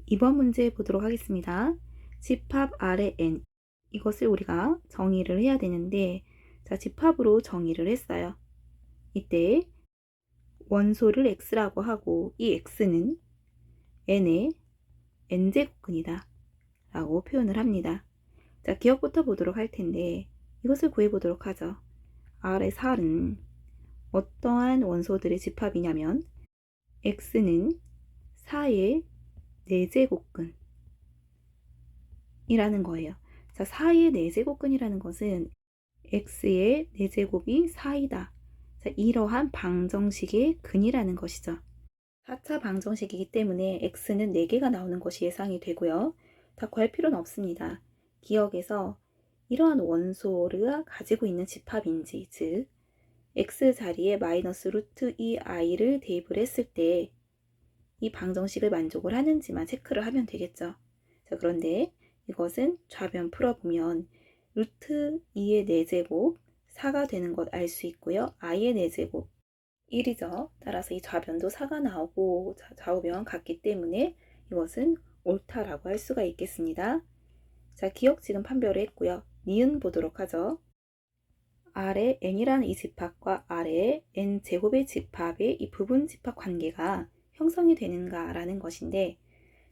이번 문제 보도록 하겠습니다. 집합 R의 n 이것을 우리가 정의를 해야 되는데 자, 집합으로 정의를 했어요. 이때 원소를 x라고 하고 이 x는 n의 n제곱근이다 라고 표현을 합니다. 자, 기억부터 보도록 할 텐데 이것을 구해보도록 하죠. R의 살은 어떠한 원소들의 집합이냐면 x는 4의 4제곱근 이라는 거예요. 자, 4의 4제곱근이라는 것은 x의 4제곱이 4이다. 자, 이러한 방정식의 근이라는 것이죠. 4차 방정식이기 때문에 x는 4개가 나오는 것이 예상이 되고요. 다 구할 필요는 없습니다. 기억에서 이러한 원소가 가지고 있는 집합인지, 즉 x 자리에 마이너스 루트 2i를 대입을 했을 때 이 방정식을 만족을 하는지만 체크를 하면 되겠죠. 자, 그런데 이것은 좌변 풀어보면 루트 2의 4제곱 4가 되는 것 알 수 있고요. i의 4제곱 1이죠. 따라서 이 좌변도 4가 나오고 좌우변 같기 때문에 이것은 옳다라고 할 수가 있겠습니다. 자, 기억 지금 판별을 했고요. 니은 보도록 하죠. R의 n이라는 이 집합과 R의 n제곱의 집합의 이 부분 집합 관계가 형성이 되는가라는 것인데,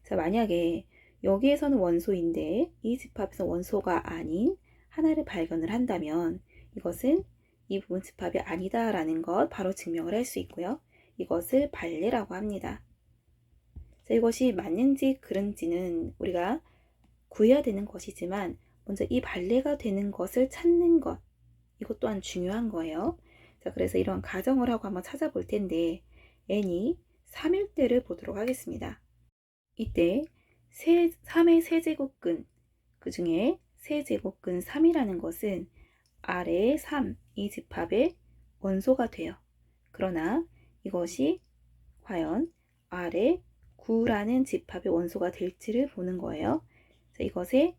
자, 만약에 여기에서는 원소인데 이 집합에서 원소가 아닌 하나를 발견을 한다면 이것은 이 부분 집합이 아니다라는 것 바로 증명을 할 수 있고요. 이것을 발레라고 합니다. 자, 이것이 맞는지 그른지는 우리가 구해야 되는 것이지만 먼저 이 발레가 되는 것을 찾는 것, 이것 또한 중요한 거예요. 자, 그래서 이런 가정을 하고 한번 찾아볼 텐데 n이 3일 때를 보도록 하겠습니다. 이때 3의 세제곱근, 그 중에 세제곱근 3이라는 것은 R의 3, 이 집합의 원소가 돼요. 그러나 이것이 과연 R의 9라는 집합의 원소가 될지를 보는 거예요. 자, 이것에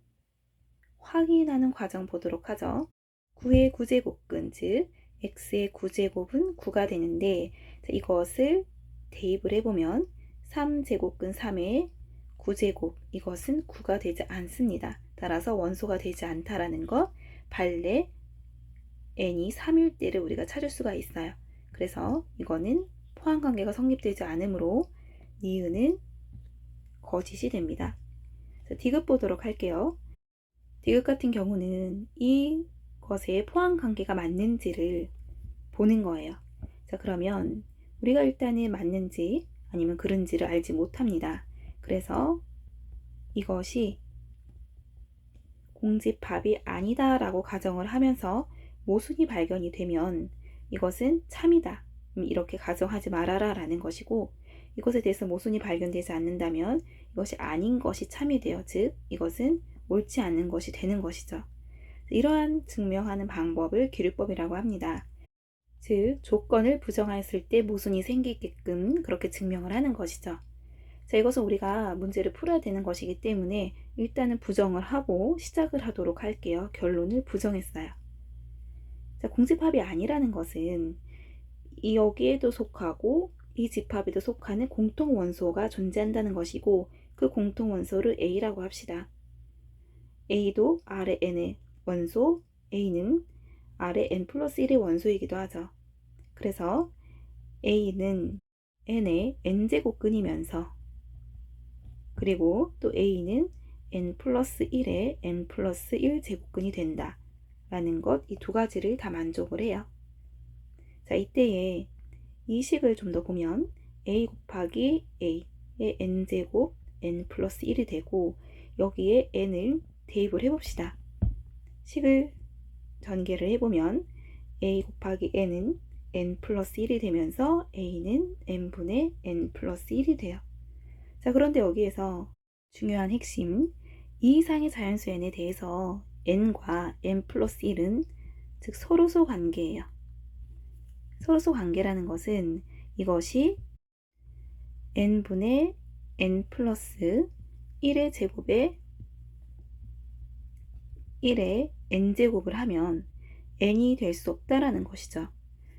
확인하는 과정 보도록 하죠. 9의 9제곱근, 즉 x의 9제곱은 9가 되는데 자, 이것을 대입을 해보면 3제곱근 3의 9제곱, 이것은 9가 되지 않습니다. 따라서 원소가 되지 않다라는 것, 발레 n이 3일 때를 우리가 찾을 수가 있어요. 그래서 이거는 포함관계가 성립되지 않으므로 니은은 거짓이 됩니다. 자, 디귿 보도록 할게요. 디귿 같은 경우는 이것의 포함관계가 맞는지를 보는 거예요. 자, 그러면 우리가 일단은 맞는지 아니면 그른지를 알지 못합니다. 그래서 이것이 공집합이 아니다 라고 가정을 하면서 모순이 발견이 되면 이것은 참이다, 이렇게 가정하지 말아라 라는 것이고, 이것에 대해서 모순이 발견되지 않는다면 이것이 아닌 것이 참이 되어 즉 이것은 옳지 않은 것이 되는 것이죠. 이러한 증명하는 방법을 기류법이라고 합니다. 즉 조건을 부정했을 때 모순이 생기게끔 그렇게 증명을 하는 것이죠. 자, 이것은 우리가 문제를 풀어야 되는 것이기 때문에 일단은 부정을 하고 시작을 하도록 할게요. 결론을 부정했어요. 자, 공집합이 아니라는 것은 여기에도 속하고 이 집합에도 속하는 공통 원소가 존재한다는 것이고, 그 공통 원소를 A라고 합시다. A도 R의 n의 원소, A는 R의 n 플러스 1의 원소이기도 하죠. 그래서 A는 n의 n제곱근이면서, 그리고 또 A는 n 플러스 1의 n 플러스 1 제곱근이 된다 라는 것, 이 두 가지를 다 만족을 해요. 자, 이때에 이 식을 좀 더 보면 A 곱하기 A의 n제곱 n 플러스 1이 되고, 여기에 n을 대입을 해봅시다. 식을 전개를 해보면 A 곱하기 n은 n 플러스 1이 되면서 A는 n분의 n 플러스 1이 돼요. 자, 그런데 여기에서 중요한 핵심, 이 이상의 자연수 n에 대해서 n과 n 플러스 1은 즉 서로소 관계예요. 서로소 관계라는 것은 이것이 n분의 n 플러스 1의 제곱에 1의 n제곱을 하면 n이 될 수 없다라는 것이죠.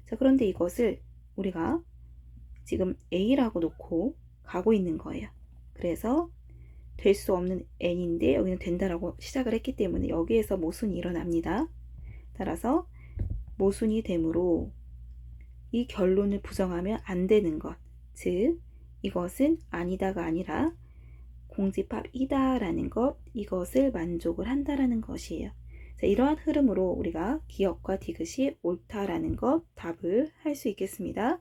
자, 그런데 이것을 우리가 지금 A라고 놓고 가고 있는 거예요. 그래서 될 수 없는 n인데 여기는 된다라고 시작을 했기 때문에 여기에서 모순이 일어납니다. 따라서 모순이 되므로 이 결론을 부정하면 안 되는 것, 즉 이것은 아니다가 아니라 공집합이다 라는 것, 이것을 만족을 한다라는 것이에요. 자, 이러한 흐름으로 우리가 기역과 디귿이 옳다라는 것 답을 할 수 있겠습니다.